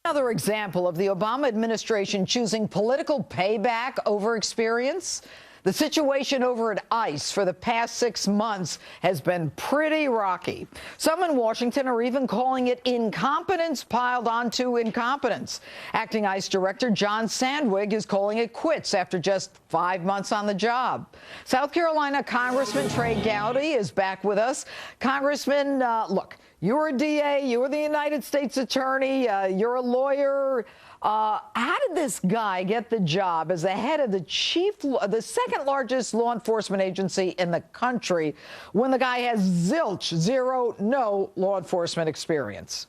Another example of the Obama administration choosing political payback over experience. The situation over at ICE for the past 6 months has been pretty rocky. Some in Washington are even calling it incompetence piled onto incompetence. Acting ICE Director John Sandwig is calling it quits after just 5 months on the job. South Carolina Congressman Trey Gowdy is back with us. Congressman, look, you're a DA, you're the United States Attorney, you're a lawyer. How did this guy get the job as the head of the second largest law enforcement agency in the country when the guy has no law enforcement experience?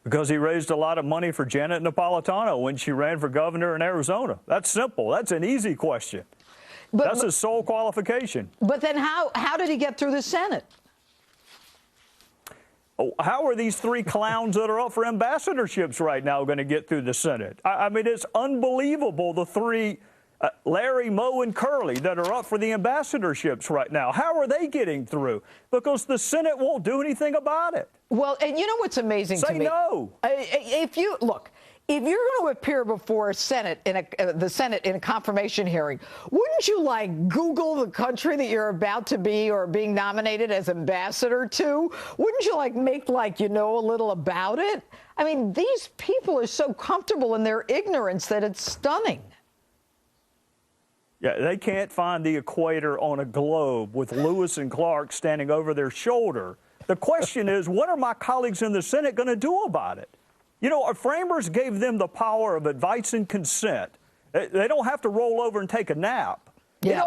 Because he raised a lot of money for Janet Napolitano when she ran for governor in Arizona. That's simple. That's an easy question. That's his sole qualification. But then how did he get through the Senate? How are these three clowns that are up for ambassadorships right now going to get through the Senate? I mean, it's unbelievable, the three, Larry, Moe, and Curly, that are up for the ambassadorships right now. How are they getting through? Because the Senate won't do anything about it. Well, and you know what's amazing to me? Say no. If you're going to appear before the Senate in a confirmation hearing, wouldn't you Google the country that you're about to be or being nominated as ambassador to? Wouldn't you make you know a little about it? I mean, these people are so comfortable in their ignorance that it's stunning. Yeah, they can't find the equator on a globe with Lewis and Clark standing over their shoulder. The question is, what are my colleagues in the Senate going to do about it? You know, our framers gave them the power of advice and consent. They don't have to roll over and take a nap. Yeah.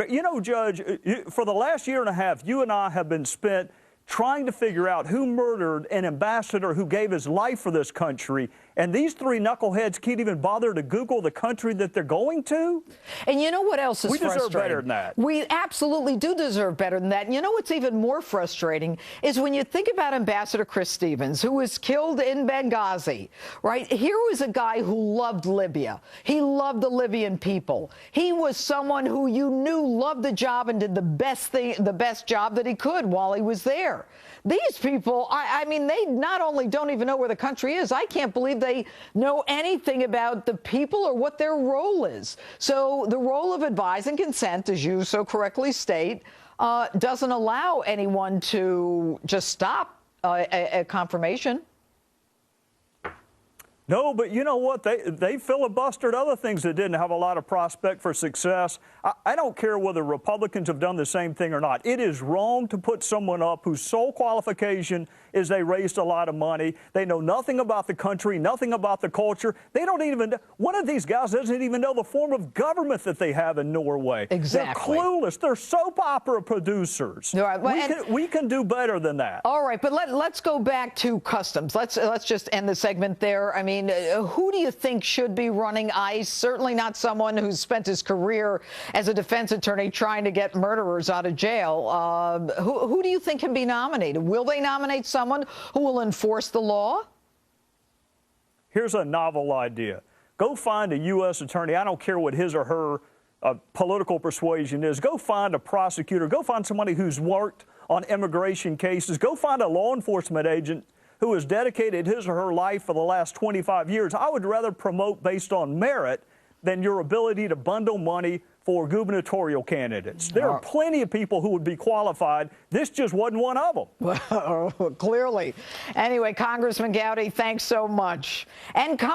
You know, Judge, for the last year and a half, you and I have been spent trying to figure out who murdered an ambassador who gave his life for this country. And these three knuckleheads can't even bother to Google the country that they're going to? And you know what else is frustrating? We deserve better than that. We absolutely do deserve better than that. And you know what's even more frustrating is when you think about Ambassador Chris Stevens, who was killed in Benghazi, right? Here was a guy who loved Libya. He loved the Libyan people. He was someone who you knew loved the job and did the best job that he could while he was there. These people, I mean, they not only don't even know where the country is, I can't believe they know anything about the people or what their role is. So the role of advise and consent, as you so correctly state, doesn't allow anyone to just stop a confirmation. No, but you know what? They filibustered other things that didn't have a lot of prospect for success. I don't care whether Republicans have done the same thing or not. It is wrong to put someone up whose sole qualification is they raised a lot of money. They know nothing about the country, nothing about the culture. They don't even, one of these guys doesn't even know the form of government that they have in Norway. Exactly. They're clueless. They're soap opera producers. Right, well, we can do better than that. All right, but let's go back to customs. Let's just end the segment there. I mean, who do you think should be running ICE? Certainly not someone who's spent his career as a defense attorney trying to get murderers out of jail. Who do you think can be nominated? Will they nominate someone who will enforce the law? Here's a novel idea. Go find a U.S. attorney. I don't care what his or her political persuasion is. Go find a prosecutor. Go find somebody who's worked on immigration cases. Go find a law enforcement agent who has dedicated his or her life for the last 25 years. I would rather promote based on merit than your ability to bundle money for gubernatorial candidates. There are plenty of people who would be qualified. This just wasn't one of them. Well, clearly. Anyway, Congressman Gowdy, thanks so much. And